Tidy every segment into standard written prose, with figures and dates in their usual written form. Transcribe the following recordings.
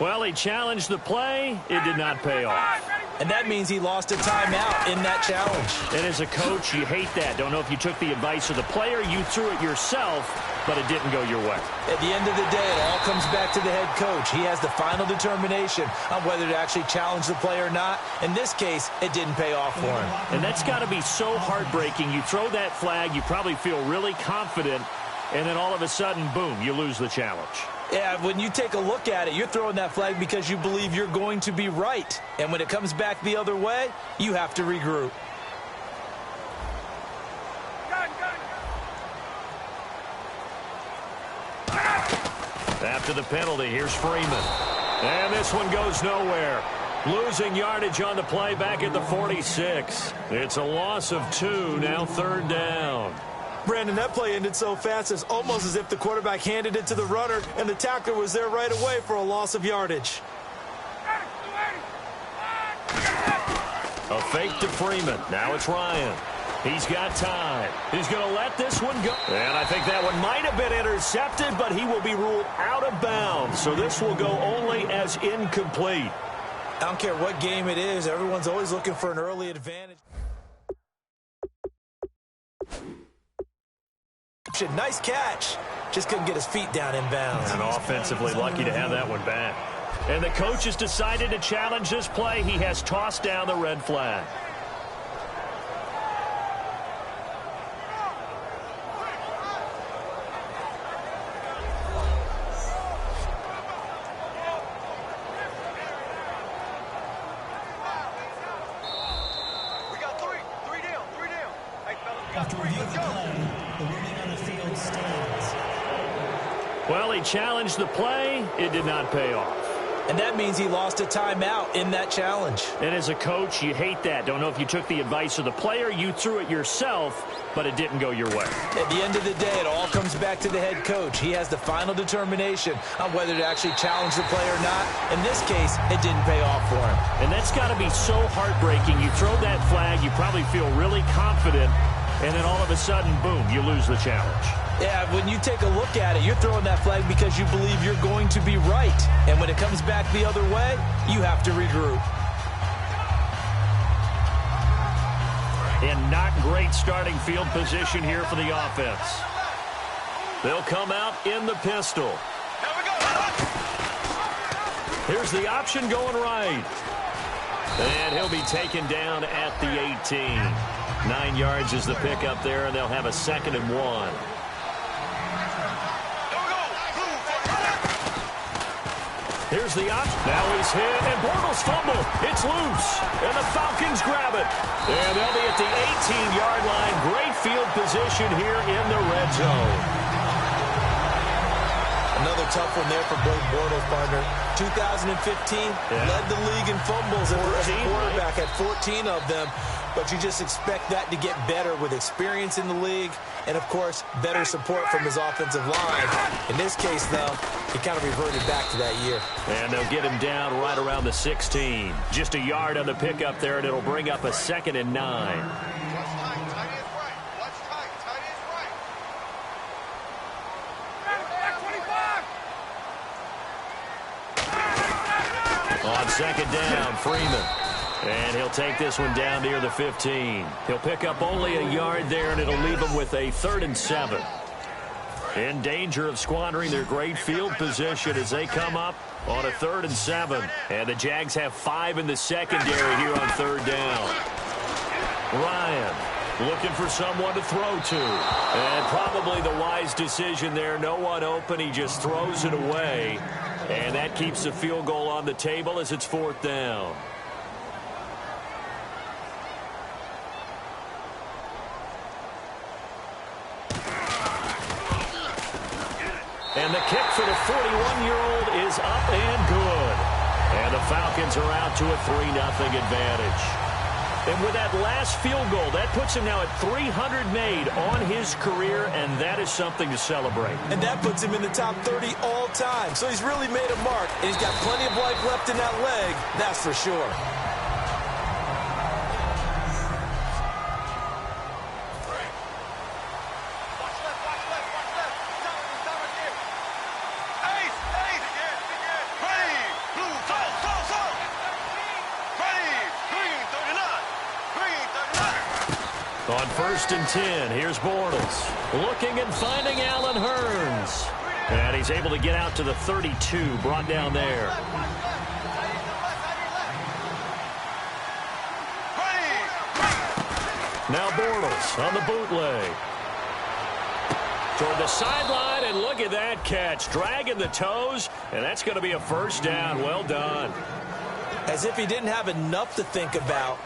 Well, he challenged the play. It did not pay off. And that means he lost a timeout in that challenge. And as a coach, you hate that. Don't know if you took the advice of the player, you threw it yourself, but it didn't go your way. At the end of the day, it all comes back to the head coach. He has the final determination on whether to actually challenge the play or not. In this case, it didn't pay off for him. And that's got to be so heartbreaking. You throw that flag, you probably feel really confident, and then all of a sudden, boom, you lose the challenge. Yeah, when you take a look at it, you're throwing that flag because you believe you're going to be right. And when it comes back the other way, you have to regroup. After the penalty, here's Freeman. And this one goes nowhere. Losing yardage on the play back at the 46. It's a loss of 2, now 3rd down. Brandon, that play ended so fast, it's almost as if the quarterback handed it to the runner, and the tackler was there right away for a loss of yardage. A fake to Freeman. Now it's Ryan. He's got time. He's going to let this one go. And I think that one might have been intercepted, but he will be ruled out of bounds. So this will go only as incomplete. I don't care what game it is. Everyone's always looking for an early advantage. Nice catch. Just couldn't get his feet down in bounds. And offensively lucky to have that one back. And the coach has decided to challenge this play. He has tossed down the red flag. After review of the play, the ruling on the field stands. Well, he challenged the play. It did not pay off. And that means he lost a timeout in that challenge. And as a coach, you hate that. Don't know if you took the advice of the player, you threw it yourself, but it didn't go your way. At the end of the day, it all comes back to the head coach. He has the final determination on whether to actually challenge the play or not. In this case, it didn't pay off for him. And that's got to be so heartbreaking. You throw that flag, you probably feel really confident, and then all of a sudden, boom, you lose the challenge. Yeah, when you take a look at it, you're throwing that flag because you believe you're going to be right. And when it comes back the other way, you have to regroup. And not great starting field position here for the offense. They'll come out in the pistol. Here's the option going right. And he'll be taken down at the 18. 9 yards is the pickup there, and they'll have a 2nd and 1. Here's the option. Now he's hit, and Bortles fumble. It's loose, and the Falcons grab it. And they'll be at the 18-yard line. Great field position here in the red zone. Another tough one there for Blake Bortles, partner. 2015, led the league in fumbles as a quarterback, had 14 of them. But you just expect that to get better with experience in the league and, of course, better support from his offensive line. In this case, though, he kind of reverted back to that year. And they'll get him down right around the 16. Just a yard on the pickup there, and it'll bring up a 2nd and 9. On 2nd down, Freeman. And he'll take this one down near the 15. He'll pick up only a yard there, and it'll leave him with a 3rd and 7. In danger of squandering their great field position as they come up on a 3rd and 7. And the Jags have 5 in the secondary here on 3rd down. Ryan looking for someone to throw to. And probably the wise decision there. No one open. He just throws it away. And that keeps the field goal on the table as it's 4th down. And the kick for the 41-year-old is up and good. And the Falcons are out to a 3-0 advantage. And with that last field goal, that puts him now at 300 made on his career, and that is something to celebrate. And that puts him in the top 30 all time. So he's really made a mark, and he's got plenty of life left in that leg, that's for sure. On 1st and 10, here's Bortles. Looking and finding Allen Hurns. And he's able to get out to the 32, brought down there. Now Bortles on the bootleg. Toward the sideline, and look at that catch. Dragging the toes, and that's going to be a first down. Well done. As if he didn't have enough to think about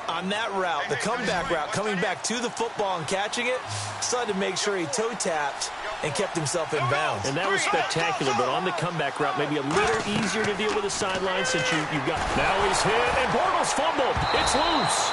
on that route, the comeback route, coming back to the football and catching it, decided to make sure he toe-tapped and kept himself in bounds. And that was spectacular, but on the comeback route, maybe a little easier to deal with the sideline since you've got... Now he's hit, and Bortles fumbled. It's loose.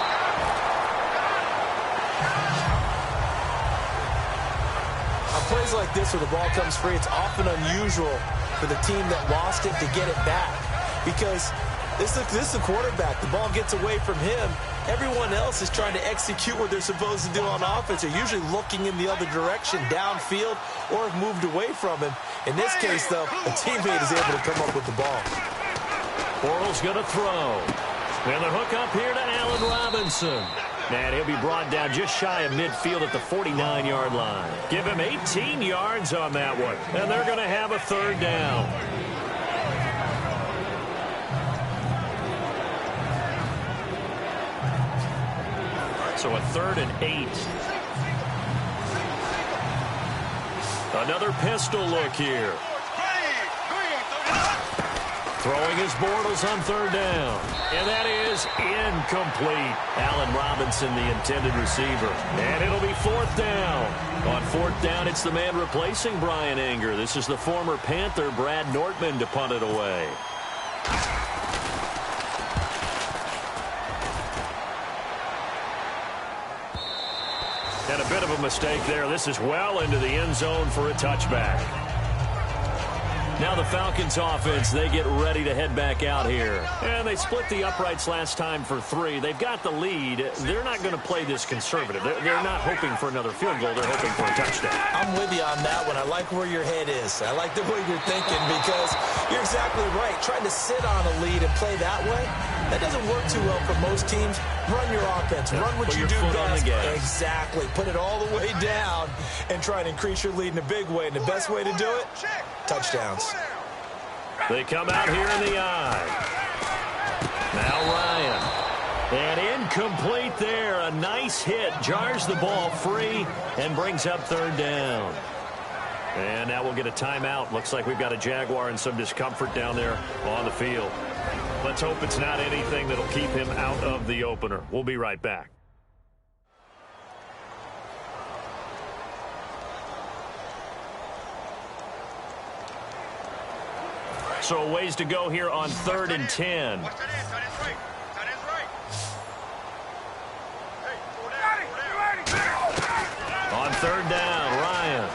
On plays like this where the ball comes free, it's often unusual for the team that lost it to get it back because this is the quarterback. The ball gets away from him. Everyone else is trying to execute what they're supposed to do on offense. They're usually looking in the other direction, downfield, or have moved away from him. In this case, though, a teammate is able to come up with the ball. Bortles going to throw. And the hook up here to Allen Robinson. And he'll be brought down just shy of midfield at the 49-yard line. Give him 18 yards on that one. And they're going to have a third down. So a 3rd and 8. Another pistol look here. Throwing his Bortles on 3rd down. And that is incomplete. Allen Robinson, the intended receiver. And it'll be 4th down. On 4th down, it's the man replacing Brian Anger. This is the former Panther, Brad Nortman, to punt it away. And a bit of a mistake there. This is well into the end zone for a touchback. Now the Falcons offense, they get ready to head back out here. And they split the uprights last time for 3. They've got the lead. They're not going to play this conservative. They're not hoping for another field goal. They're hoping for a touchdown. I'm with you on that one. I like where your head is. I like the way you're thinking because you're exactly right. Trying to sit on a lead and play that way, that doesn't work too well for most teams. Run your offense. Yeah, run what you do best. Exactly. Put it all the way down and try and increase your lead in a big way. And the best way to do it, touchdowns. They come out here in the eye. Now Ryan. And incomplete there. A nice hit. Jars the ball free and brings up 3rd down. And now we'll get a timeout. Looks like we've got a Jaguar and some discomfort down there on the field. Let's hope it's not anything that'll keep him out of the opener. We'll be right back. So a ways to go here on 3rd and 10. On 3rd down, Ryan.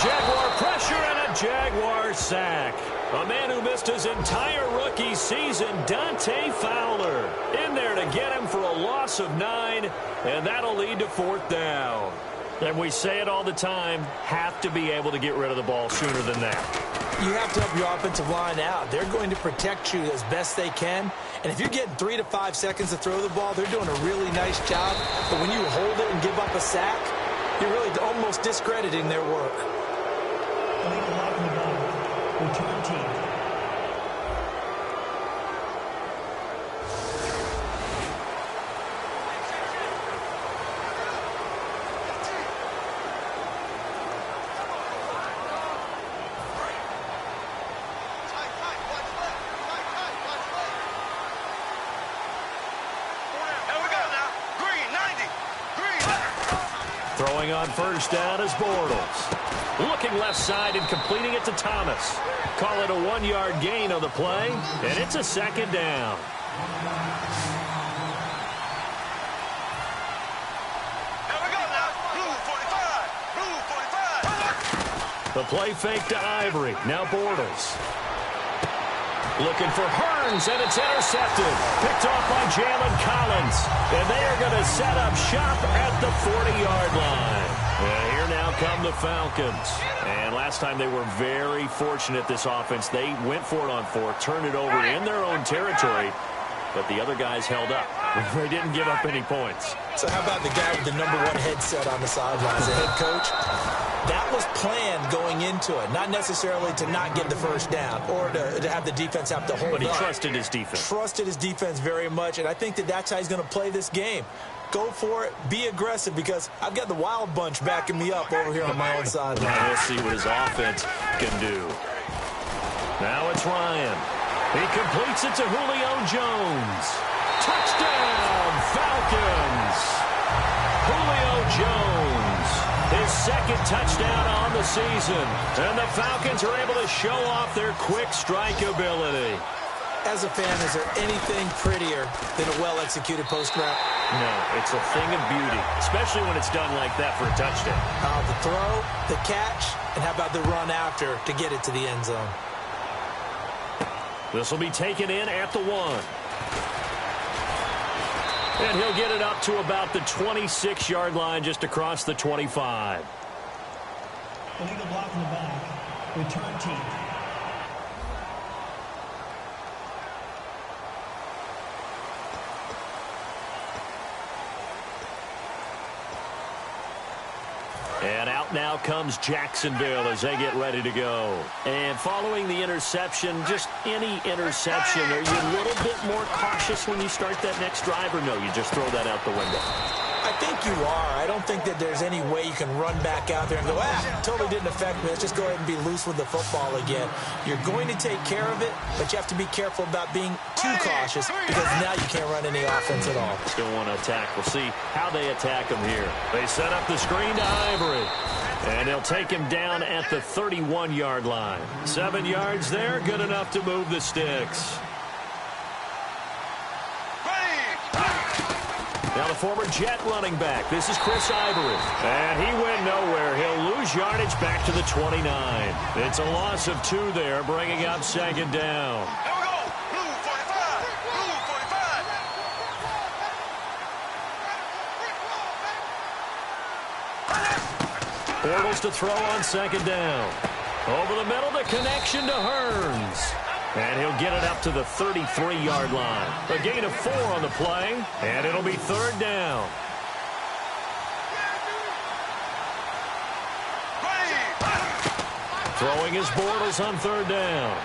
Jaguar pressure and a Jaguar sack. A man who missed his entire rookie season, Dante Fowler, in there to get him for a loss of 9, and that'll lead to 4th down. And we say it all the time, have to be able to get rid of the ball sooner than that. You have to help your offensive line out. They're going to protect you as best they can. And if you're getting 3 to 5 seconds to throw the ball, they're doing a really nice job. But when you hold it and give up a sack, you're really almost discrediting their work. Return team. Throwing on 1st down is Bortles. Looking left side and completing it to Thomas. Call it a 1-yard gain on the play, and it's a 2nd down. The play fake to Ivory. Now Bortles. Looking for Hurns, and it's intercepted. Picked off by Jalen Collins. And they are going to set up shop at the 40-yard line. And here now come the Falcons. And last time they were very fortunate, this offense. They went for it on 4th, turned it over in their own territory. but the other guys held up. They didn't give up any points. So how about the guy with the #1 headset on the sidelines, the head coach? That was planned going into it, not necessarily to not get the first down or to have the defense have to hold up. But he trusted his defense. Trusted his defense very much, and I think that's how he's going to play this game. Go for it. Be aggressive, because I've got the wild bunch backing me up over here on my own sideline. We'll see what his offense can do. Now it's Ryan. He completes it to Julio Jones. Touchdown, Falcons! Julio Jones, his second touchdown on the season. And the Falcons are able to show off their quick strike ability. As a fan, is there anything prettier than a well-executed post route? No, it's a thing of beauty, especially when it's done like that for a touchdown. The throw, the catch, and how about the run after to get it to the end zone? This will be taken in at the 1. And he'll get it up to about the 26-yard line, just across the 25. Illegal block in the back. Return team. And out now comes Jacksonville as they get ready to go. And following the interception, just any interception, are you a little bit more cautious when you start that next drive, or no, you just throw that out the window? I think you are. I don't think that there's any way you can run back out there and go, totally didn't affect me. Let's just go ahead and be loose with the football again. You're going to take care of it, but you have to be careful about being too cautious, because now you can't run any offense at all. Still want to attack. We'll see how they attack him here. They set up the screen to Ivory, and he'll take him down at the 31-yard line. 7 yards there, good enough to move the sticks. Now the former Jet running back. This is Chris Ivory. And he went nowhere. He'll lose yardage back to the 29. It's a loss of 2 there, bringing up second down. Here we go. Blue 45. Blue 45. Bortles to throw on second down. Over the middle, the connection to Hearns. And he'll get it up to the 33-yard line. A gain of 4 on the play, and it'll be third down. Throwing his Bortles on third down.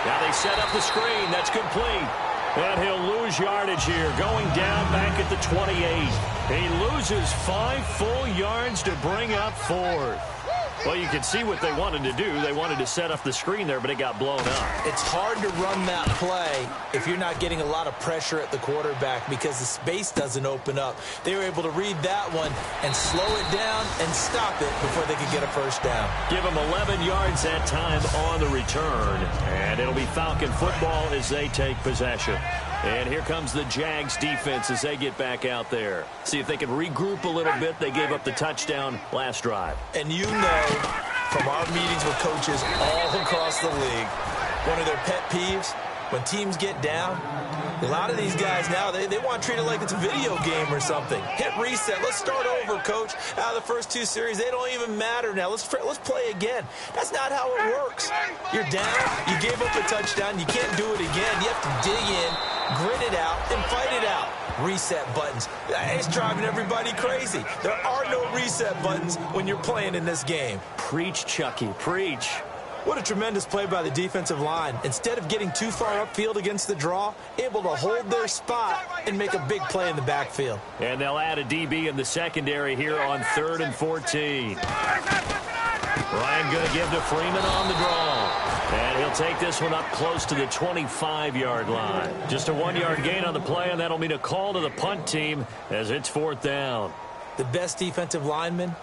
Now they set up the screen. That's complete. And he'll lose yardage here, going down back at the 28. He loses 5 full yards to bring up fourth. Well, you can see what they wanted to do. They wanted to set up the screen there, but it got blown up. It's hard to run that play if you're not getting a lot of pressure at the quarterback, because the space doesn't open up. They were able to read that one and slow it down and stop it before they could get a first down. Give them 11 yards that time on the return, and it'll be Falcon football as they take possession. And here comes the Jags defense as they get back out there. See if they can regroup a little bit. They gave up the touchdown last drive. And you know from our meetings with coaches all across the league, one of their pet peeves, when teams get down, a lot of these guys now, they want to treat it like it's a video game or something. Hit reset. Let's start over, coach. Out of the first 2 series, they don't even matter now. Let's play again. That's not how it works. You're down. You gave up a touchdown. You can't do it again. You have to dig in, grit it out, and fight it out. Reset buttons. It's driving everybody crazy. There are no reset buttons when you're playing in this game. Preach, Chucky. Preach. What a tremendous play by the defensive line. Instead of getting too far upfield against the draw, able to hold their spot and make a big play in the backfield. And they'll add a DB in the secondary here on 3rd and 14. Ryan going to give to Freeman on the draw. And he'll take this one up close to the 25-yard line. Just a 1-yard gain on the play, and that'll mean a call to the punt team as it's 4th down. The best defensive linemen,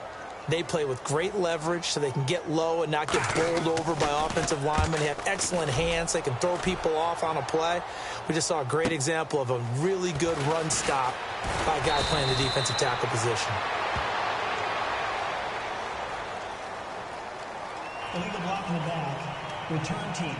they play with great leverage so they can get low and not get bowled over by offensive linemen. They have excellent hands. They can throw people off on a play. We just saw a great example of a really good run stop by a guy playing the defensive tackle position. Illegal block in the back. Return team.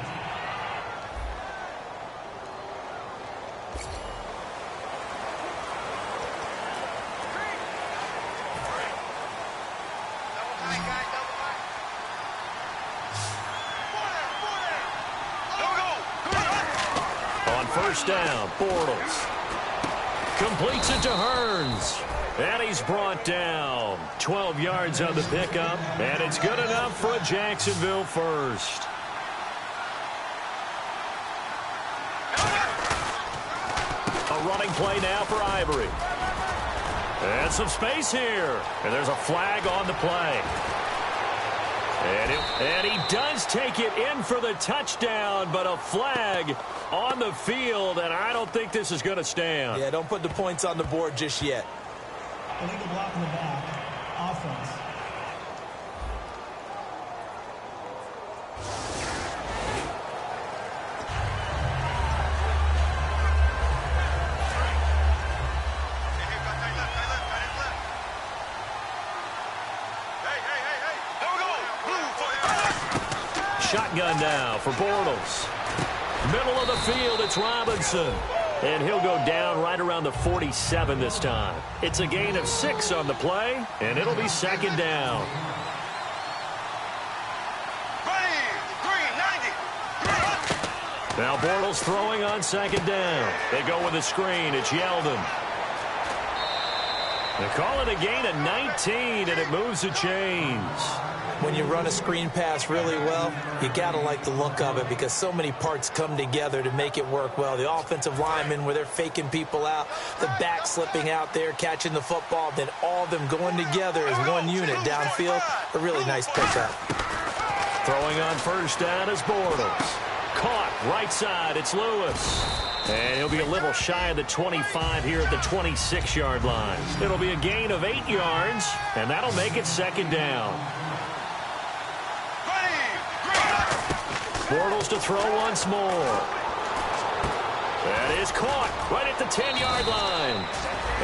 first down. Bortles completes it to Hearns. And he's brought down. 12 yards on the pickup. And it's good enough for a Jacksonville first. A running play now for Ivory. And some space here. And there's a flag on the play. And he does take it in for the touchdown, but a flag on the field, and I don't think this is going to stand. Yeah, don't put the points on the board just yet. Illegal block in the back. Offense. Shotgun now for Bortles. Middle of the field, it's Robinson. And he'll go down right around the 47 this time. It's a gain of 6 on the play, and it'll be second down. Now Bortles throwing on second down. They go with a screen. It's Yeldon. They call it a gain of 19, and it moves the chains. When you run a screen pass really well, you got to like the look of it because so many parts come together to make it work well. The offensive linemen where they're faking people out, the back slipping out there, catching the football, then all of them going together as one unit downfield. A really nice pickup. Throwing on first down is Bortles. Caught right side, it's Lewis. And he'll be a little shy of the 25 here at the 26-yard line. It'll be a gain of 8 yards, and that'll make it second down. Bortles to throw once more. That is caught right at the 10-yard line.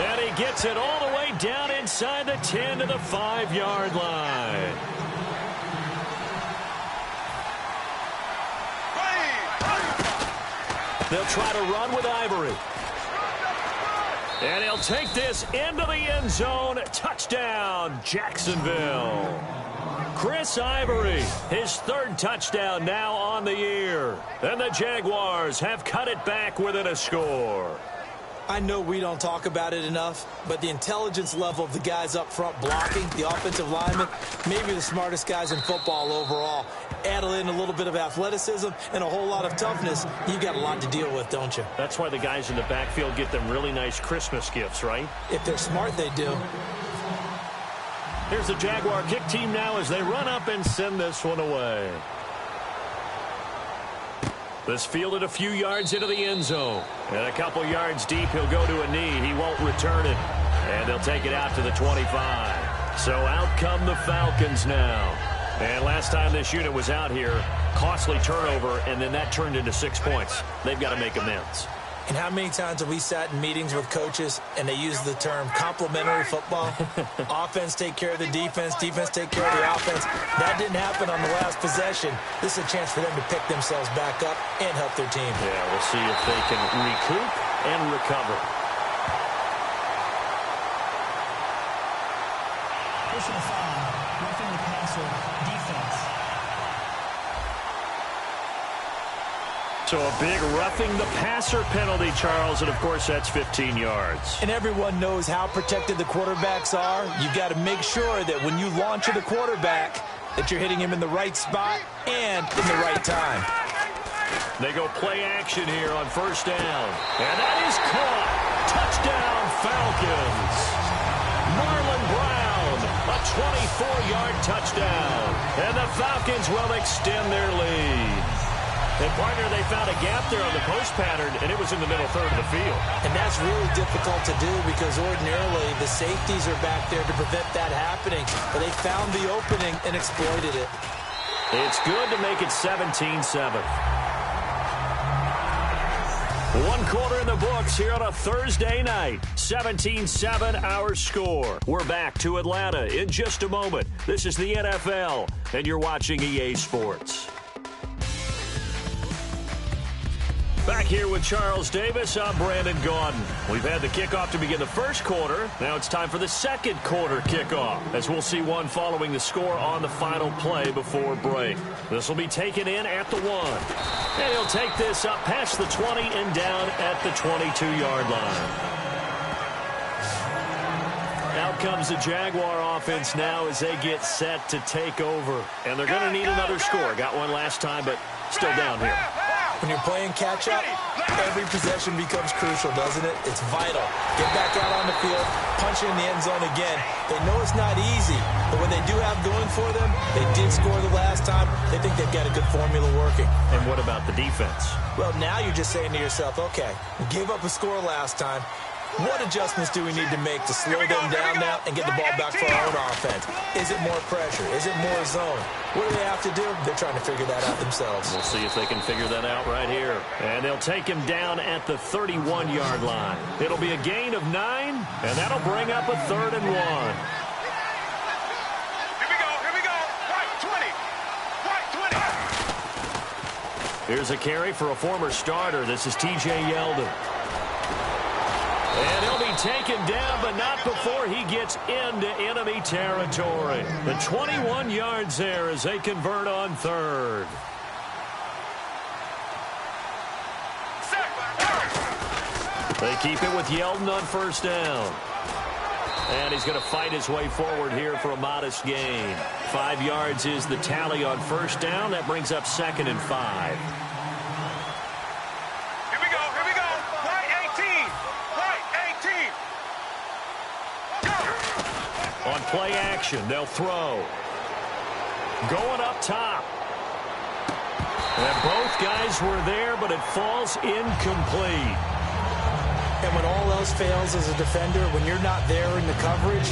And he gets it all the way down inside the 10 to the 5-yard line. They'll try to run with Ivory. And he'll take this into the end zone. Touchdown, Jacksonville. Chris Ivory, his third touchdown now on the year. And the Jaguars have cut it back within a score. I know we don't talk about it enough, but the intelligence level of the guys up front blocking, the offensive linemen, maybe the smartest guys in football overall. Add in a little bit of athleticism and a whole lot of toughness, you got a lot to deal with, don't you? That's why the guys in the backfield get them really nice Christmas gifts, right? If they're smart, they do. Here's the Jaguar kick team now as they run up and send this one away. This fielded a few yards into the end zone. And a couple yards deep, he'll go to a knee. He won't return it. And they'll take it out to the 25. So out come the Falcons now. And last time this unit was out here, costly turnover, and then that turned into 6 points. They've got to make amends. And how many times have we sat in meetings with coaches and they use the term complementary football? Offense take care of the defense, defense take care of the offense. That didn't happen on the last possession. This is a chance for them to pick themselves back up and help their team. Yeah, we'll see if they can recoup and recover. Personal foul, roughing the passer, defense. So a big roughing the passer penalty, Charles, and of course that's 15 yards. And everyone knows how protected the quarterbacks are. You've got to make sure that when you launch at the quarterback, that you're hitting him in the right spot and in the right time. They go play action here on first down. And that is caught. Touchdown, Falcons. Marlon Brown, a 24-yard touchdown. And the Falcons will extend their lead. And, partner, they found a gap there on the post pattern, and it was in the middle third of the field. And that's really difficult to do because ordinarily the safeties are back there to prevent that happening. But they found the opening and exploited it. It's good to make it 17-7. 1 quarter in the books here on a Thursday night. 17-7 our score. We're back to Atlanta in just a moment. This is the NFL, and you're watching EA Sports. Back here with Charles Davis, I'm Brandon Gaudin. We've had the kickoff to begin the first quarter. Now it's time for the second quarter kickoff, as we'll see one following the score on the final play before break. This will be taken in at the 1. And he'll take this up past the 20 and down at the 22-yard line. Out comes the Jaguar offense now as they get set to take over. And they're going to need another score. Got one last time, but still down here. When you're playing catch-up, every possession becomes crucial, doesn't it? It's vital. Get back out on the field, punch it in the end zone again. They know it's not easy, but what they do have going for them, they did score the last time. They think they've got a good formula working. And what about the defense? Well, now you're just saying to yourself, okay, we gave up a score last time. What adjustments do we need to make to slow them down now and get the ball back for our own offense? Is it more pressure? Is it more zone? What do they have to do? They're trying to figure that out themselves. We'll see if they can figure that out right here. And they'll take him down at the 31-yard line. It'll be a gain of 9, and that'll bring up a 3rd and 1. Here we go. Right 20. Here's a carry for a former starter. This is T.J. Yeldon. And he'll be taken down, but not before he gets into enemy territory. The 21 yards there as they convert on 3rd. They keep it with Yeldon on 1st down. And he's going to fight his way forward here for a modest gain. 5 yards is the tally on 1st down. That brings up 2nd and 5. On play action, they'll throw. Going up top. And both guys were there, but it falls incomplete. And when all else fails as a defender, when you're not there in the coverage,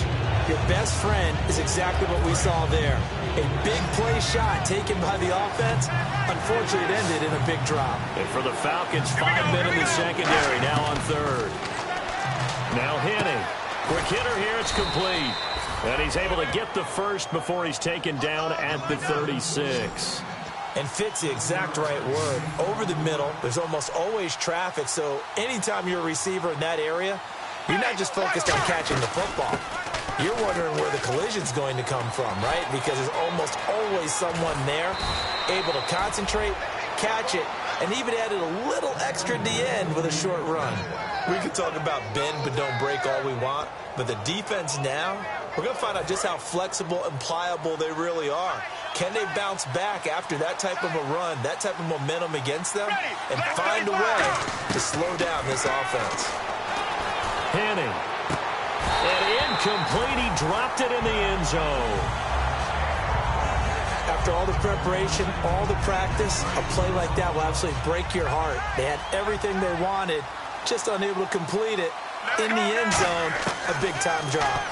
your best friend is exactly what we saw there. A big play shot taken by the offense. Unfortunately, it ended in a big drop. And for the Falcons, 5 men in the secondary, now on 3rd. Now Henning. Quick hitter here, it's complete. And he's able to get the first before he's taken down at the 36. And fit's the exact right word. Over the middle, there's almost always traffic, so anytime you're a receiver in that area, you're not just focused on catching the football. You're wondering where the collision's going to come from, right? Because there's almost always someone there able to concentrate, catch it, and even added a little extra at the end with a short run. We can talk about bend but don't break all we want, but the defense now, we're going to find out just how flexible and pliable they really are. Can they bounce back after that type of a run, that type of momentum against them, and find a way to slow down this offense? Henning. And incomplete, he dropped it in the end zone. After all the preparation, all the practice, a play like that will absolutely break your heart. They had everything they wanted, just unable to complete it. In the end zone, a big-time drop.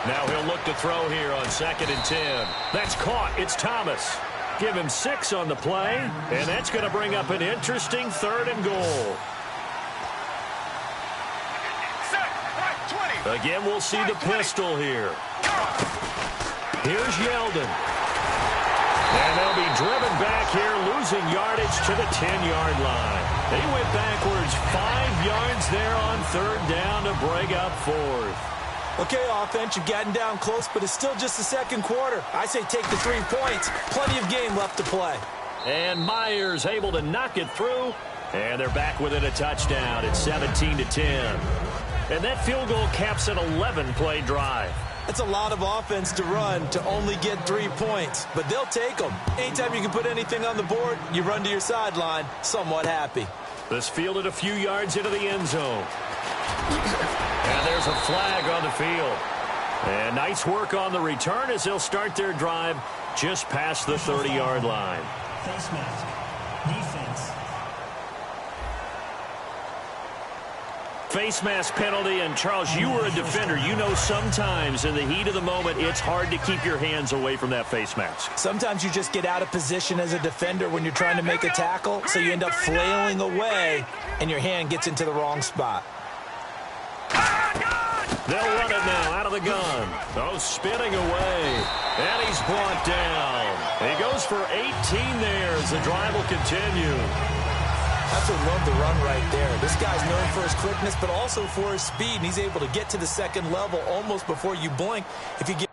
Now he'll look to throw here on 2nd and 10. That's caught. It's Thomas. Give him 6 on the play, and that's going to bring up an interesting 3rd and goal. Again, we'll see the pistol here. Here's Yeldon. And they'll be driven back here, losing yardage to the 10-yard line. They went backwards 5 yards there on 3rd down to break up 4th. Okay, offense, you've gotten down close, but it's still just the second quarter. I say take the 3 points. Plenty of game left to play. And Myers able to knock it through, and they're back within a touchdown. It's 17-10. And that field goal caps an 11-play drive. That's a lot of offense to run to only get 3 points, but they'll take them. Anytime you can put anything on the board, you run to your sideline, somewhat happy. This fielded a few yards into the end zone. And there's a flag on the field. And nice work on the return as they'll start their drive just past the 30-yard line. Face mask. Defense. Face mask penalty, and Charles, you were a defender. You know sometimes in the heat of the moment, it's hard to keep your hands away from that face mask. Sometimes you just get out of position as a defender when you're trying to make a tackle, so you end up flailing away, and your hand gets into the wrong spot. They'll run it now out of the gun. Oh, spinning away. And he's brought down. He goes for 18 there as the drive will continue. Absolutely love the run right there. This guy's known for his quickness, but also for his speed, and he's able to get to the second level almost before you blink. If you get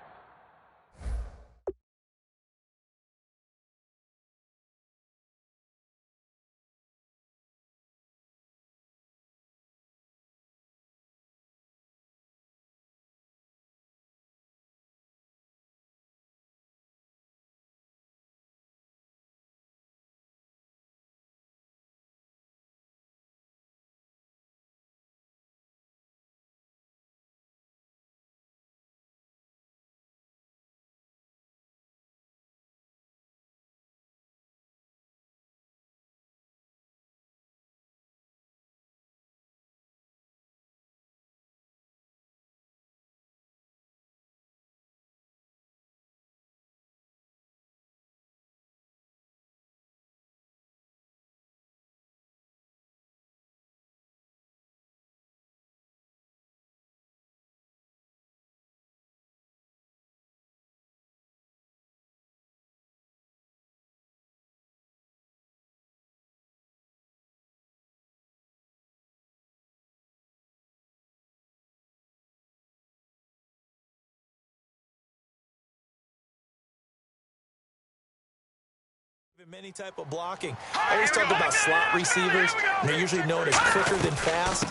many type of blocking. I always talk about slot receivers, and they're usually known as quicker than fast.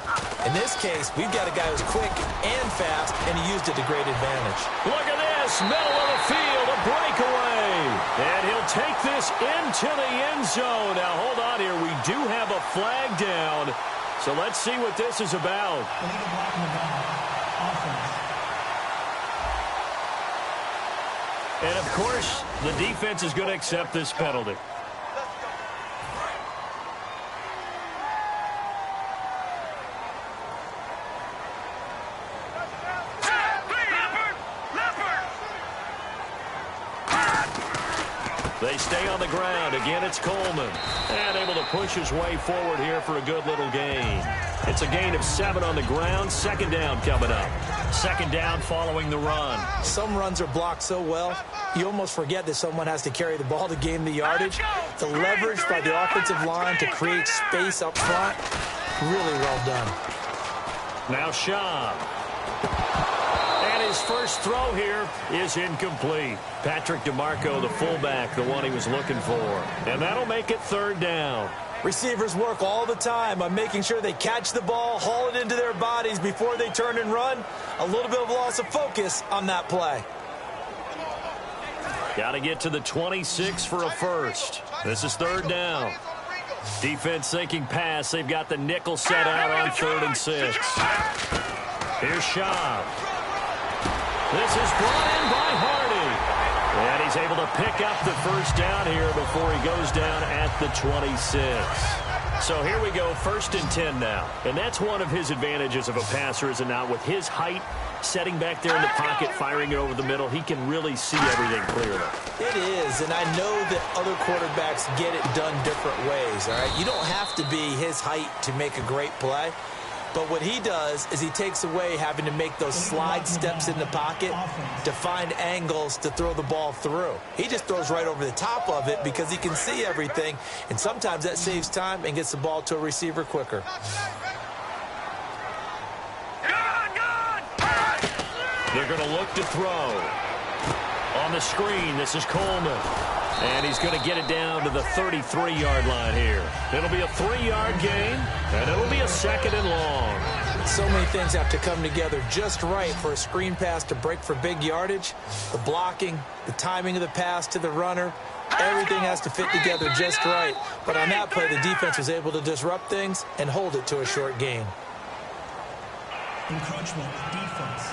In this case, we've got a guy who's quick and fast, and he used it to great advantage. Look at this, middle of the field, a breakaway. And he'll take this into the end zone. Now, hold on here. We do have a flag down, so let's see what this is about. Illegal blocking the ball. Offense. And, of course, the defense is going to accept this penalty. They stay on the ground. Again, it's Coleman. And able to push his way forward here for a good little gain. It's a gain of 7 on the ground. Second down coming up. Second down following the run. Some runs are blocked so well, you almost forget that someone has to carry the ball to gain the yardage. The leverage by the offensive line to create space up front, really well done. Now Schaub. And his first throw here is incomplete. Patrick DeMarco, the fullback, the one he was looking for. And that'll make it third down. Receivers work all the time on making sure they catch the ball, haul it into their bodies before they turn and run. A little bit of loss of focus on that play. Got to get to the 26 for a first. This is third down. Defense thinking pass. They've got the nickel set out on 3rd and 6. Here's Schaub. This is brought in by Hardy. And he's able to pick up the first down here before he goes down at the 26. So here we go, 1st and 10 now. And that's one of his advantages of a passer, is it not? With his height, setting back there in the pocket, firing it over the middle, he can really see everything clearly. It is, and I know that other quarterbacks get it done different ways, all right? You don't have to be his height to make a great play. But what he does is he takes away having to make those slide steps in the pocket to find angles to throw the ball through. He just throws right over the top of it because he can see everything, and sometimes that saves time and gets the ball to a receiver quicker. They're going to look to throw. On the screen, this is Coleman. And he's going to get it down to the 33-yard line here. It'll be a 3-yard gain, and it'll be a 2nd and long. So many things have to come together just right for a screen pass to break for big yardage. The blocking, the timing of the pass to the runner, everything has to fit together just right. But on that play, the defense was able to disrupt things and hold it to a short gain. Encroachment, defense.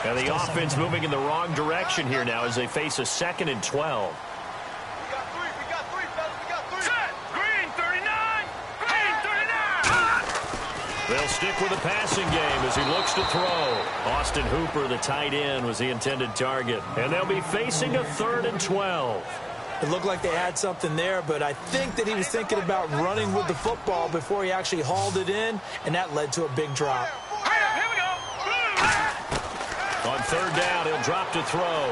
And the offense moving in the wrong direction here now as they face a 2nd and 12. We got three, fellas, we got three. Set, green, 39, green, 39. They'll stick with the passing game as he looks to throw. Austin Hooper, the tight end, was the intended target. And they'll be facing a 3rd and 12. It looked like they had something there, but I think that he was thinking about running with the football before he actually hauled it in, and that led to a big drop. On 3rd down, he'll drop to throw.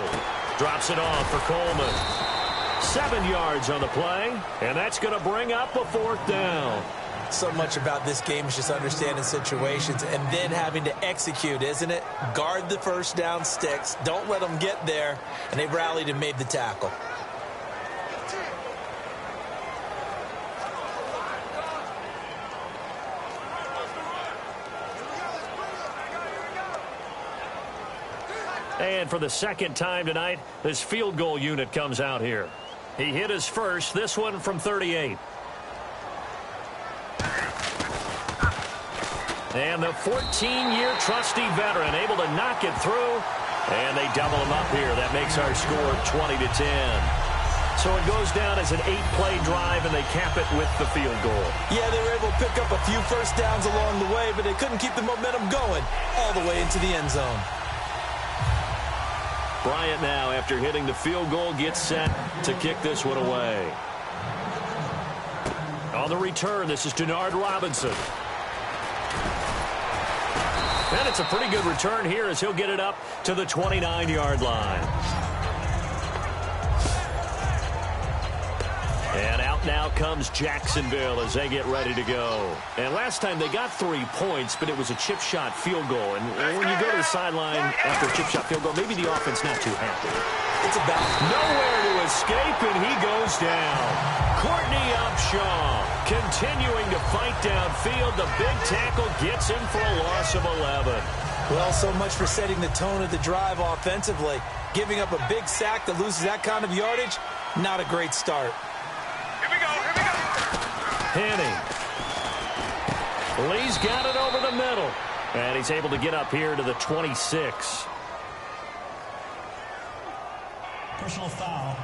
Drops it off for Coleman. 7 yards on the play, and that's going to bring up a 4th down. So much about this game is just understanding situations and then having to execute, isn't it? Guard the first down sticks. Don't let them get there. And they rallied and made the tackle. And for the second time tonight, this field goal unit comes out here. He hit his first, this one from 38. And the 14-year trusty veteran able to knock it through. And they double him up here. That makes our score 20-10. So it goes down as an 8-play drive, and they cap it with the field goal. Yeah, they were able to pick up a few first downs along the way, but they couldn't keep the momentum going all the way into the end zone. Bryant now, after hitting the field goal, gets set to kick this one away. On the return, this is Denard Robinson. And it's a pretty good return here as he'll get it up to the 29-yard line. And out now comes Jacksonville as they get ready to go. And last time they got 3 points, but it was a chip shot field goal. And when you go to the sideline after a chip shot field goal, maybe the offense not too happy. It's about nowhere to escape, and he goes down. Courtney Upshaw continuing to fight downfield. The big tackle gets him for a loss of 11. Well, so much for setting the tone of the drive offensively. Giving up a big sack that loses that kind of yardage, not a great start. Here we go, here we go. Henning. Lee's got it over the middle. And he's able to get up here to the 26. Personal foul.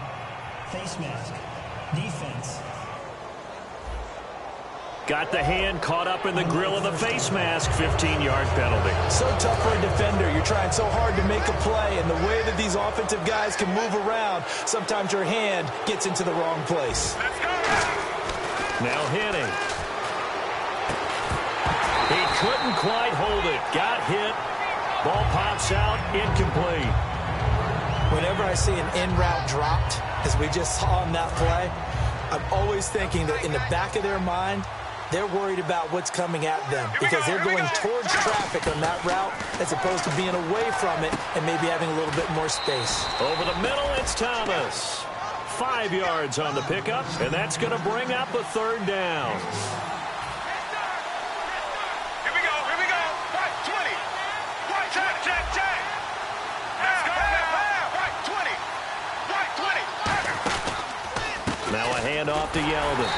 Face mask. Defense. Got the hand caught up in the grill of the face mask. 15-yard penalty. So tough for a defender. You're trying so hard to make a play, and the way that these offensive guys can move around, sometimes your hand gets into the wrong place. Now Henning. He couldn't quite hold it. Got hit. Ball pops out. Incomplete. Whenever I see an in-route dropped, as we just saw on that play, I'm always thinking that in the back of their mind, they're worried about what's coming at them because they're going towards traffic on that route as opposed to being away from it and maybe having a little bit more space. Over the middle, it's Thomas. 5 yards on the pickup, and that's going to bring up a 3rd down. Here we go, here we go. Right, 20. Right, check, check, check. Let's go, right, 20. Right, 20. Now a handoff to Yeldon.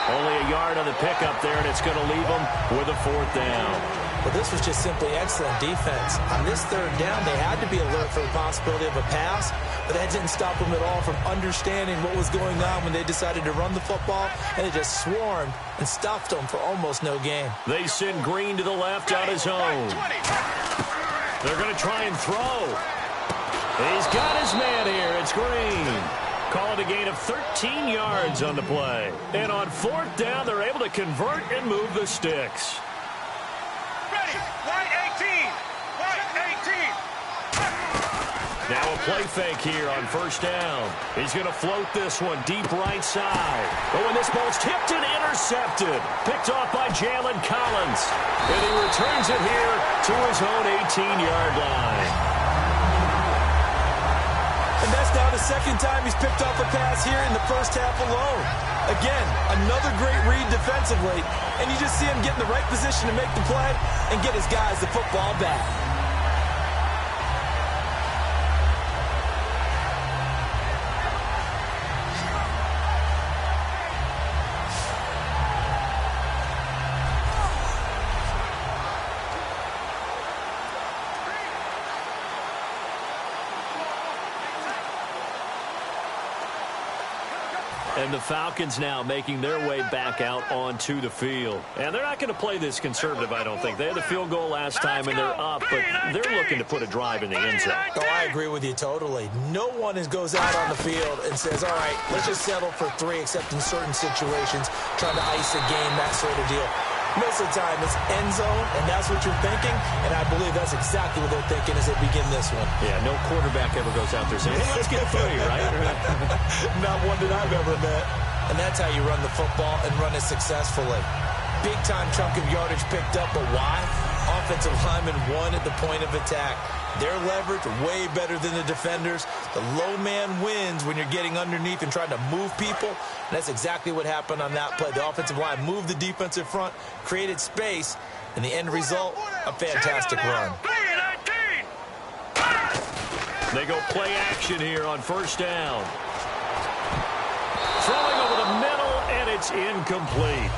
Only a yard on the pickup there, and it's going to leave them with a 4th down. Well, this was just simply excellent defense. On this 3rd down, they had to be alert for the possibility of a pass, but that didn't stop them at all from understanding what was going on when they decided to run the football, and they just swarmed and stuffed them for almost no gain. They send Green to the left on his own. They're going to try and throw. He's got his man here. It's Green. Call it a gain of 13 yards on the play. And on 4th down, they're able to convert and move the sticks. Ready, right 18. Right 18. Now a play fake here on 1st down. He's going to float this one deep right side. Oh, and this ball's tipped and intercepted. Picked off by Jalen Collins. And he returns it here to his own 18-yard line. And that's now the second time he's picked off a pass here in the first half alone. Again, another great read defensively, and you just see him get in the right position to make the play and get his guys the football back. And the Falcons now making their way back out onto the field. And they're not going to play this conservative, I don't think. They had the field goal last time, and they're up, but they're looking to put a drive in the end zone. Oh, I agree with you totally. No one goes out on the field and says, all right, let's just settle for 3, except in certain situations, trying to ice a game, that sort of deal. Most of the time, it's end zone, and that's what you're thinking, and I believe that's exactly what they're thinking as they begin this one. Yeah, no quarterback ever goes out there saying, hey, let's get 3, right? Not one that I've ever met. And that's how you run the football and run it successfully. Big-time chunk of yardage picked up, but why? Offensive lineman won at the point of attack. Their leverage way better than the defenders. The low man wins when you're getting underneath and trying to move people. And that's exactly what happened on that play. The offensive line moved the defensive front, created space, and the end result, a fantastic run. They go play action here on first down. Throwing over the middle, and it's incomplete.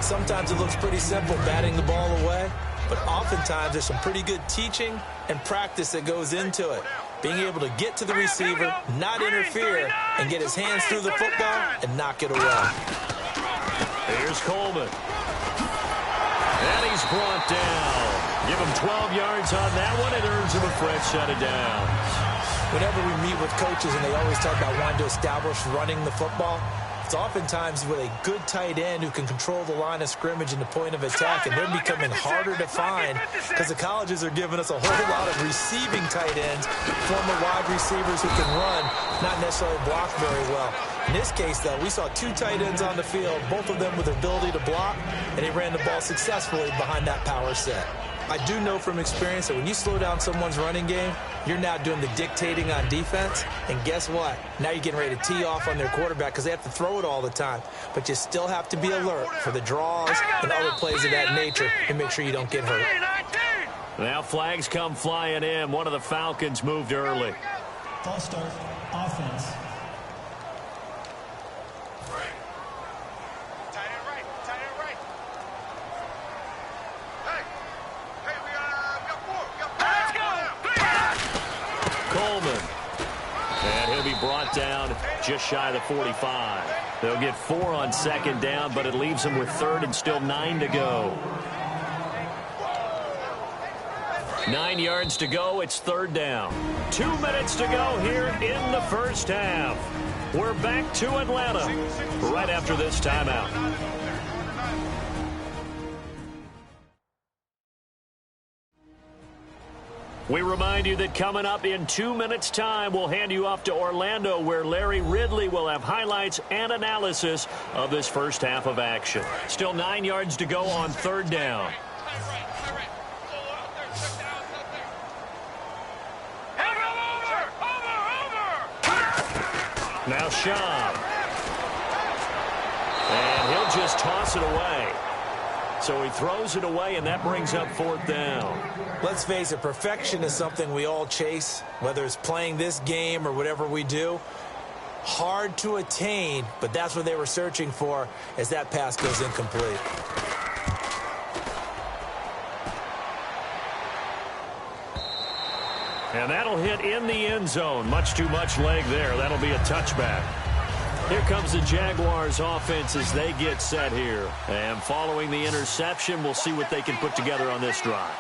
Sometimes it looks pretty simple, batting the ball away. But oftentimes there's some pretty good teaching and practice that goes into it. Being able to get to the receiver, not interfere, and get his hands through the football and knock it away. Here's Coleman. And he's brought down. Give him 12 yards on that one. It earns him a fresh set of downs. Whenever we meet with coaches and they always talk about wanting to establish running the football, it's oftentimes with a good tight end who can control the line of scrimmage and the point of attack, and they're becoming harder to find because the colleges are giving us a whole lot of receiving tight ends, former wide receivers who can run, not necessarily block very well. In this case, though, we saw 2 tight ends on the field, both of them with the ability to block, and they ran the ball successfully behind that power set. I do know from experience that when you slow down someone's running game, you're now doing the dictating on defense. And guess what? Now you're getting ready to tee off on their quarterback because they have to throw it all the time. But you still have to be alert for the draws and other plays of that nature and make sure you don't get hurt. Now flags come flying in. One of the Falcons moved early. False start, offense. Coleman. And he'll be brought down just shy of the 45. They'll get 4 on second down, but it leaves them with 3rd and still 9 to go. 9 yards to go. It's 3rd down. 2 minutes to go here in the first half. We're back to Atlanta right after this timeout. We remind you that coming up in 2 minutes' time, we'll hand you off to Orlando, where Larry Ridley will have highlights and analysis of this first half of action. Still 9 yards to go on 3rd down. Now Schaub. And he'll just toss it away. So he throws it away, and that brings up 4th down. Let's face it, perfection is something we all chase, whether it's playing this game or whatever we do. Hard to attain, but that's what they were searching for as that pass goes incomplete. And that'll hit in the end zone. Much too much leg there. That'll be a touchback. Here comes the Jaguars offense as they get set here. And following the interception, we'll see what they can put together on this drive.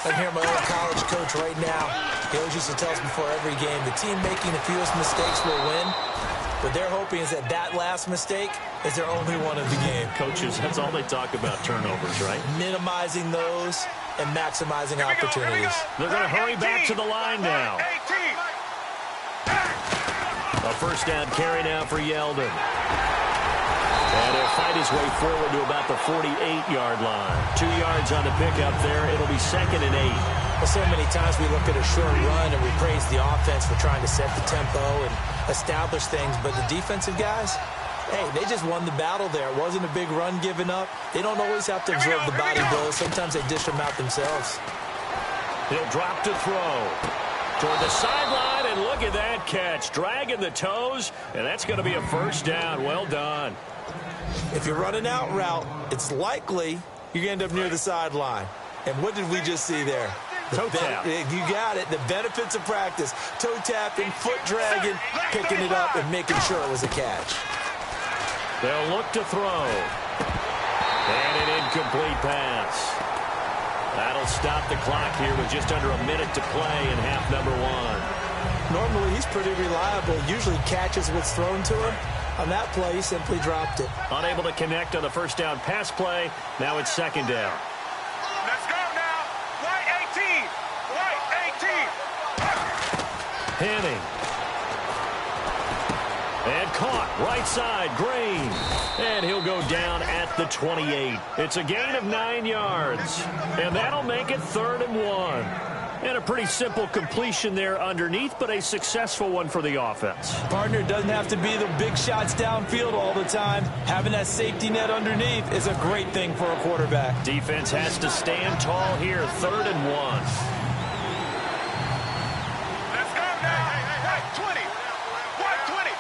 I can hear my old college coach right now. He always used to tell us before every game, the team making the fewest mistakes will win. What they're hoping is that that last mistake is their only one of the game. Coaches, that's all they talk about, turnovers, right? Minimizing those and maximizing opportunities. They're going to hurry back to the line now. A first down carry now for Yeldon. And he'll fight his way forward to about the 48-yard line. 2 yards on the pickup there. It'll be 2nd and 8. Well, so many times we look at a short run and we praise the offense for trying to set the tempo and establish things. But the defensive guys, hey, they just won the battle there. It wasn't a big run given up. They don't always have to absorb the body blows. Sometimes they dish them out themselves. He'll drop to throw. Toward the sideline, and look at that catch. Dragging the toes, and that's going to be a first down. Well done. If you're running out route, it's likely you're going to end up near the sideline. And what did we just see there? Toe tap. You got it. The benefits of practice. Toe tapping, foot dragging, picking it up, and making sure it was a catch. They'll look to throw. And an incomplete pass. That'll stop the clock here with just under a minute to play in half number 1. Normally, he's pretty reliable. Usually catches what's thrown to him. On that play, he simply dropped it. Unable to connect on the first down pass play. Now it's second down. Let's go now. White 18. White 18. Henning. And caught right side, Green. And he'll go down at the 28. It's a gain of 9 yards. And that'll make it 3rd and 1. And a pretty simple completion there underneath, but a successful one for the offense. Partner, doesn't have to be the big shots downfield all the time. Having that safety net underneath is a great thing for a quarterback. Defense has to stand tall here, 3rd and 1. Let's go now. White 20. White 20.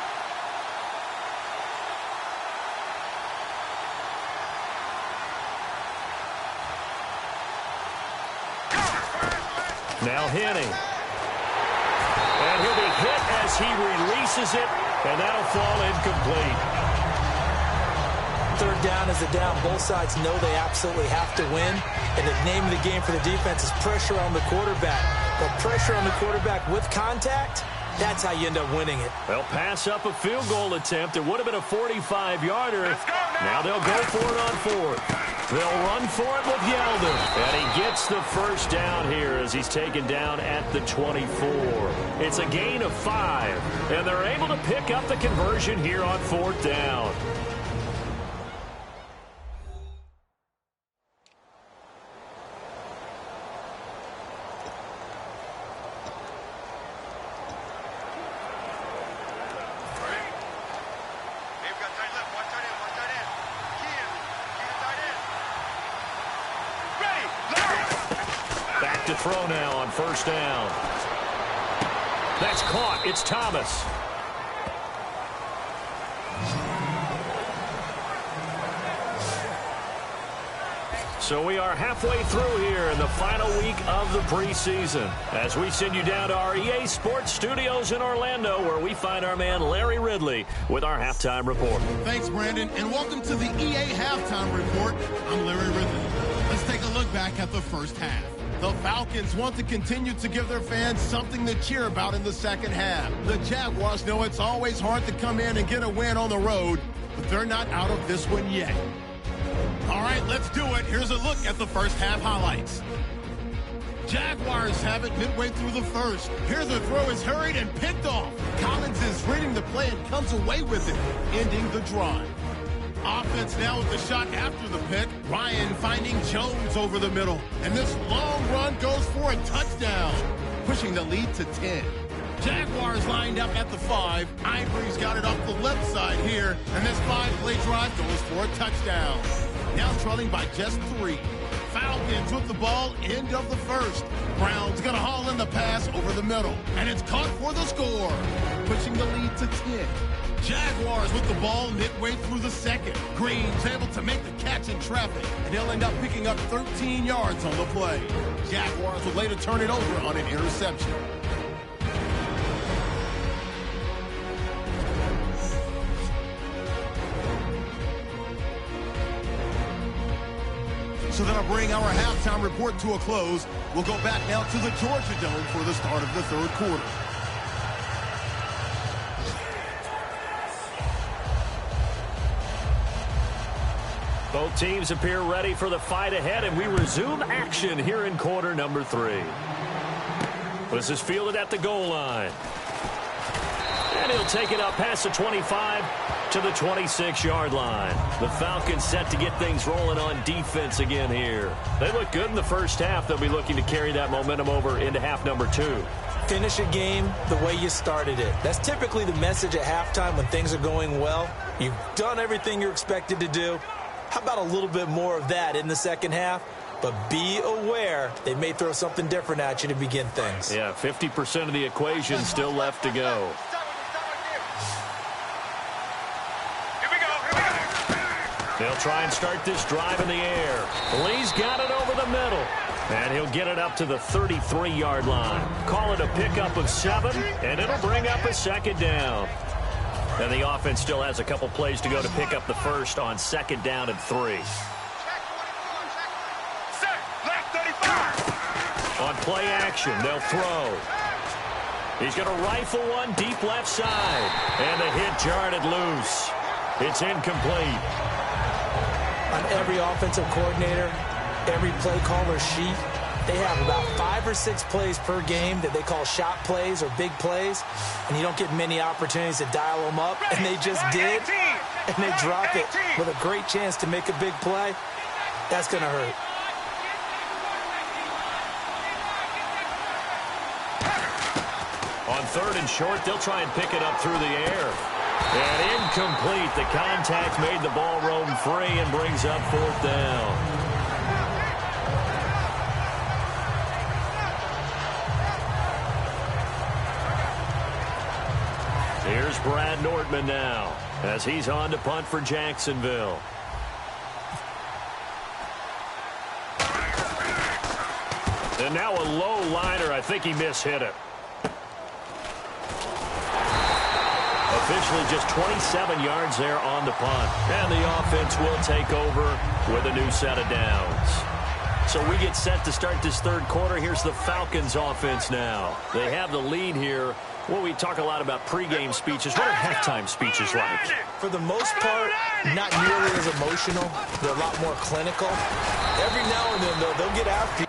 Now Henning. And he'll be hit as he releases it, and that'll fall incomplete. 3rd down is a down. Both sides know they absolutely have to win. And the name of the game for the defense is pressure on the quarterback. But pressure on the quarterback with contact, that's how you end up winning it. They'll pass up a field goal attempt. It would have been a 45-yarder. Now they'll go for it on 4th. They'll run for it with Yeldon. And he gets the first down here as he's taken down at the 24. It's a gain of 5. And they're able to pick up the conversion here on 4th down. To throw now on 1st down. That's caught. It's Thomas. So we are halfway through here in the final week of the preseason as we send you down to our EA Sports Studios in Orlando, where we find our man Larry Ridley with our halftime report. Thanks, Brandon, and welcome to the EA Halftime Report. I'm Larry Ridley. Let's take a look back at the first half. The Falcons want to continue to give their fans something to cheer about in the second half. The Jaguars know it's always hard to come in and get a win on the road, but they're not out of this one yet. All right, let's do it. Here's a look at the first half highlights. Jaguars have it midway through the first. Here the throw is hurried and picked off. Collins is reading the play and comes away with it, ending the drive. Offense now with the shot after the pick. Ryan finding Jones over the middle. And this long run goes for a touchdown, pushing the lead to 10. Jaguars lined up at the 5. Ivory's got it off the left side here. And this 5-play drive goes for a touchdown. Now trailing by just 3. Falcons with the ball, end of the first. Brown's going to haul in the pass over the middle. And it's caught for the score, pushing the lead to 10. Jaguars with the ball midway through the second. Green's able to make the catch in traffic, and he'll end up picking up 13 yards on the play. Jaguars will later turn it over on an interception. So that'll bring our halftime report to a close. We'll go back now to the Georgia Dome for the start of the third quarter. Both teams appear ready for the fight ahead, and we resume action here in quarter number 3. This is fielded at the goal line. And he'll take it up past the 25 to the 26-yard line. The Falcons set to get things rolling on defense again here. They look good in the first half. They'll be looking to carry that momentum over into half number 2. Finish a game the way you started it. That's typically the message at halftime when things are going well. You've done everything you're expected to do. How about a little bit more of that in the second half? But be aware they may throw something different at you to begin things. Yeah, 50% of the equation still left to go. They'll try and start this drive in the air. Lee's got it over the middle. And he'll get it up to the 33-yard line. Call it a pickup of 7, and it'll bring up a second down. And the offense still has a couple plays to go to pick up the first on second down and 3. On play action, they'll throw. He's going to rifle one deep left side. And the hit jarred it loose. It's incomplete. On every offensive coordinator, every play caller sheet, they have about 5 or 6 plays per game that they call shot plays or big plays, and you don't get many opportunities to dial them up, and they just did, and they drop it with a great chance to make a big play. That's going to hurt. On 3rd and short, they'll try and pick it up through the air. And incomplete. The contact made the ball roam free and brings up 4th down. Here's Brad Nortman now as he's on to punt for Jacksonville. And now a low liner. I think he mishit it. Officially just 27 yards there on the punt. And the offense will take over with a new set of downs. So we get set to start this 3rd quarter. Here's the Falcons offense now. They have the lead here. Well, we talk a lot about pregame speeches. What are halftime speeches like? For the most part, not nearly as emotional. They're a lot more clinical. Every now and then, though, they'll get after you.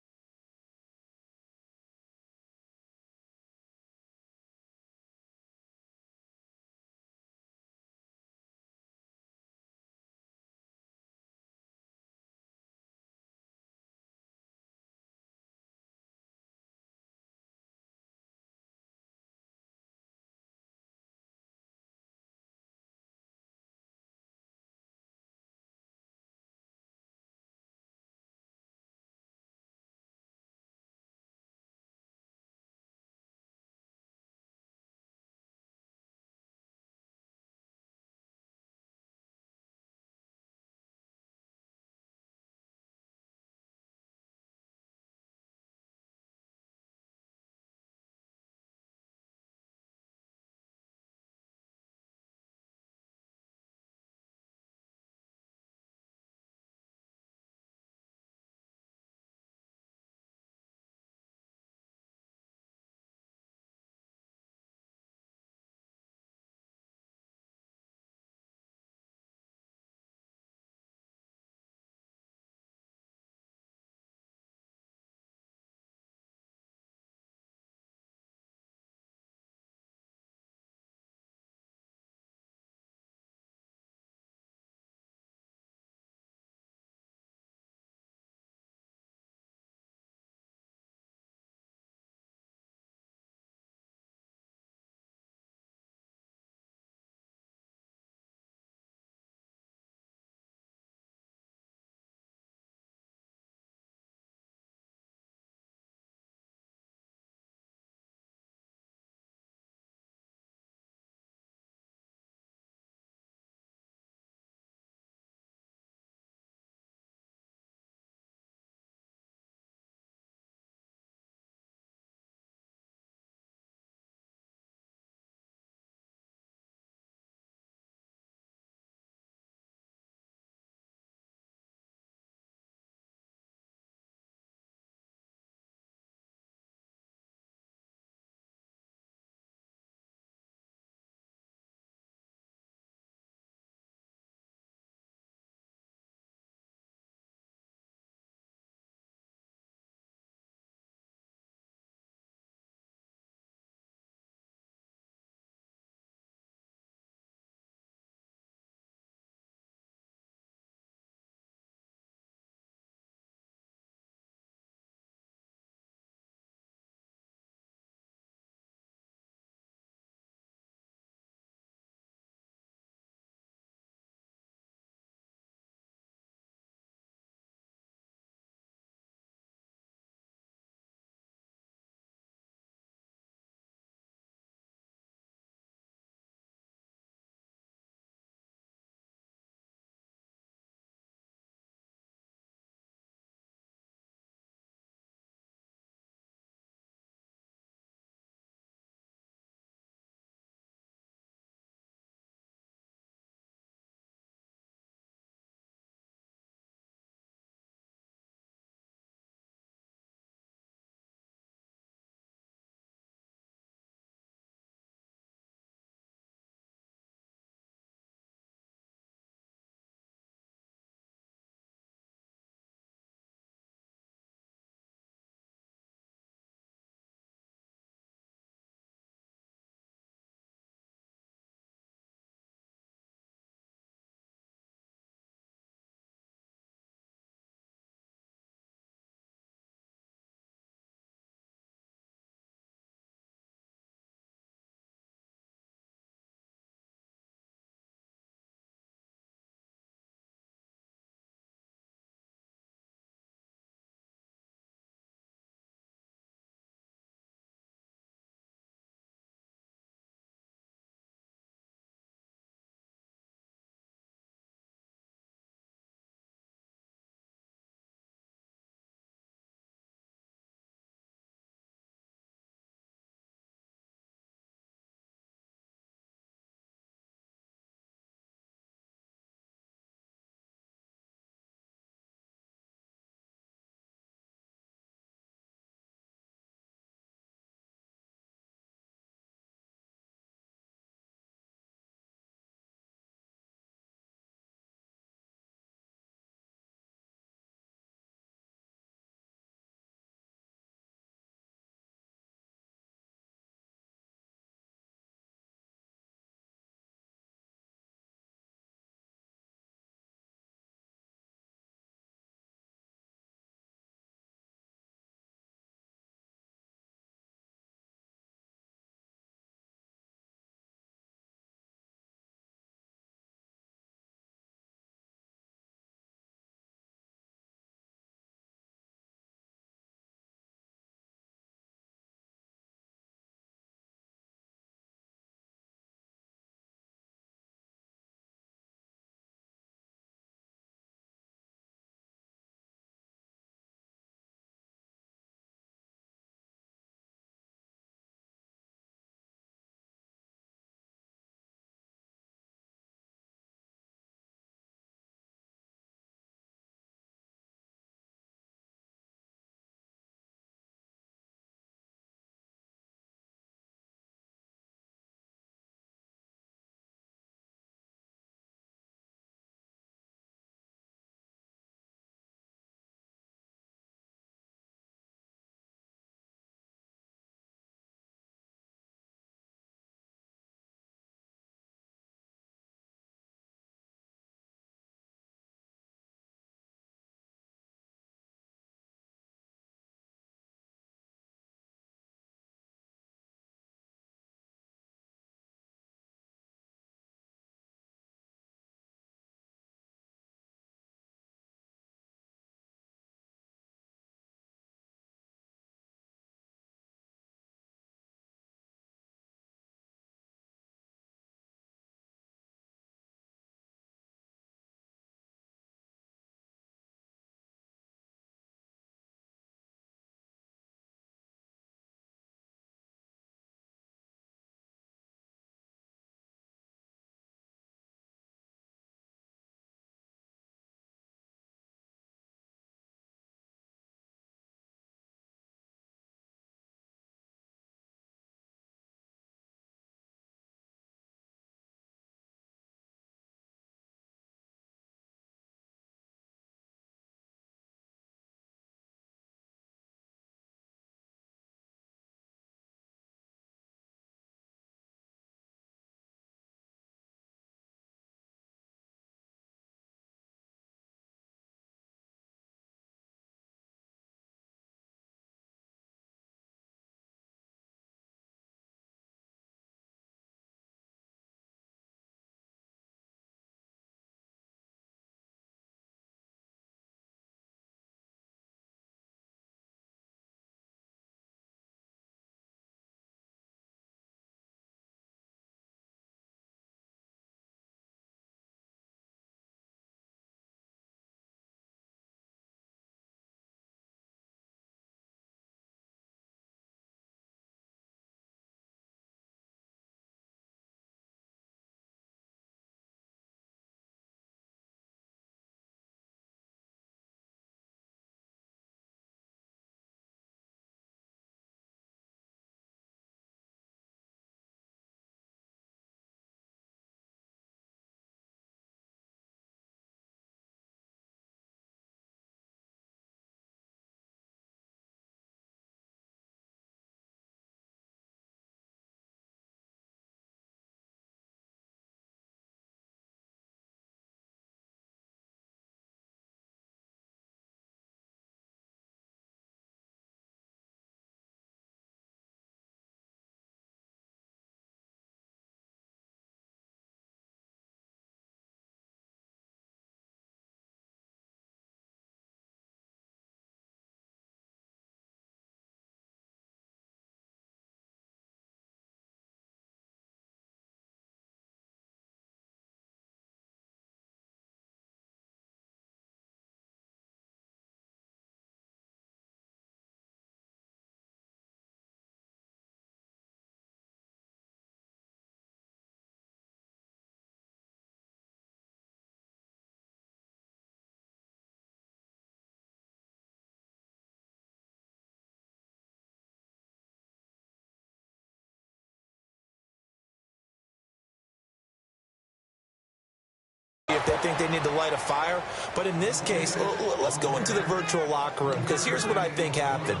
if they think they need to light a fire. But in this case, let's go into the virtual locker room, because here's what I think happened.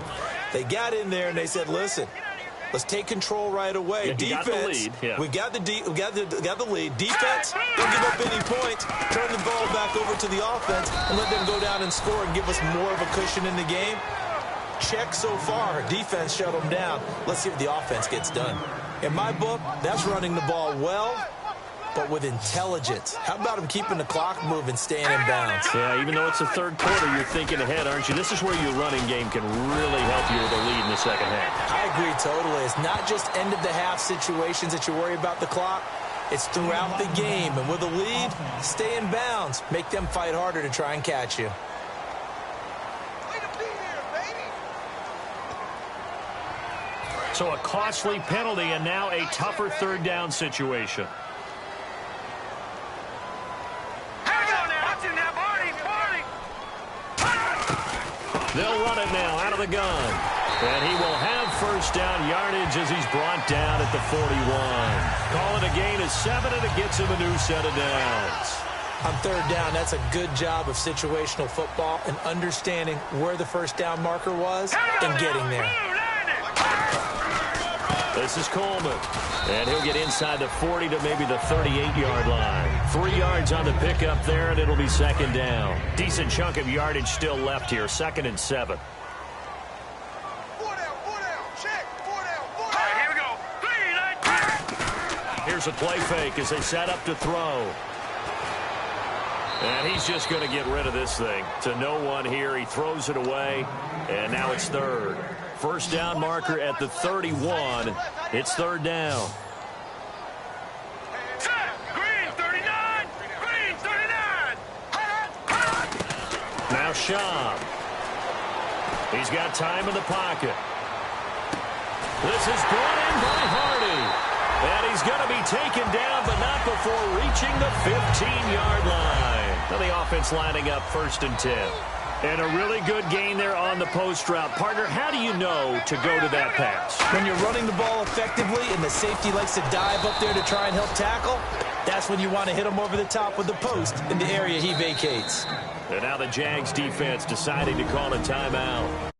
They got in there and they said, listen, let's take control right away. Yeah, defense, got the lead. Yeah. we got the lead. Defense, don't give up any points. Turn the ball back over to the offense and let them go down and score and give us more of a cushion in the game. Check so far. Defense shut them down. Let's see what the offense gets done. In my book, that's running the ball well, but with intelligence. How about him keeping the clock moving, staying in bounds? Yeah, even though it's the third quarter, you're thinking ahead, aren't you? This is where your running game can really help you with a lead in the second half. I agree totally. It's not just end-of-the-half situations that you worry about the clock. It's throughout the game. And with a lead, stay in bounds. Make them fight harder to try and catch you. So a costly penalty and now a tougher third down situation. They'll run it now out of the gun. And he will have first down yardage as he's brought down at the 41. Call it a gain of 7, and it gets him a new set of downs. On third down, that's a good job of situational football and understanding where the first down marker was and getting there. This is Coleman, and he'll get inside the 40 to maybe the 38-yard line. 3 yards on the pickup there, and it'll be second down. Decent chunk of yardage still left here, 2nd and 7. Here's a play fake as they set up to throw. And he's just going to get rid of this thing. To no one here. He throws it away, and now it's third. First down marker at the 31. It's third down. Green 39! Green 39! Now Schaub. He's got time in the pocket. This is brought in by Hardy. And he's going to be taken down, but not before reaching the 15-yard line. Now the offense lining up 1st and 10. And a really good gain there on the post route. Partner, how do you know to go to that pass? When you're running the ball effectively and the safety likes to dive up there to try and help tackle, that's when you want to hit him over the top with the post in the area he vacates. And now the Jags defense deciding to call a timeout.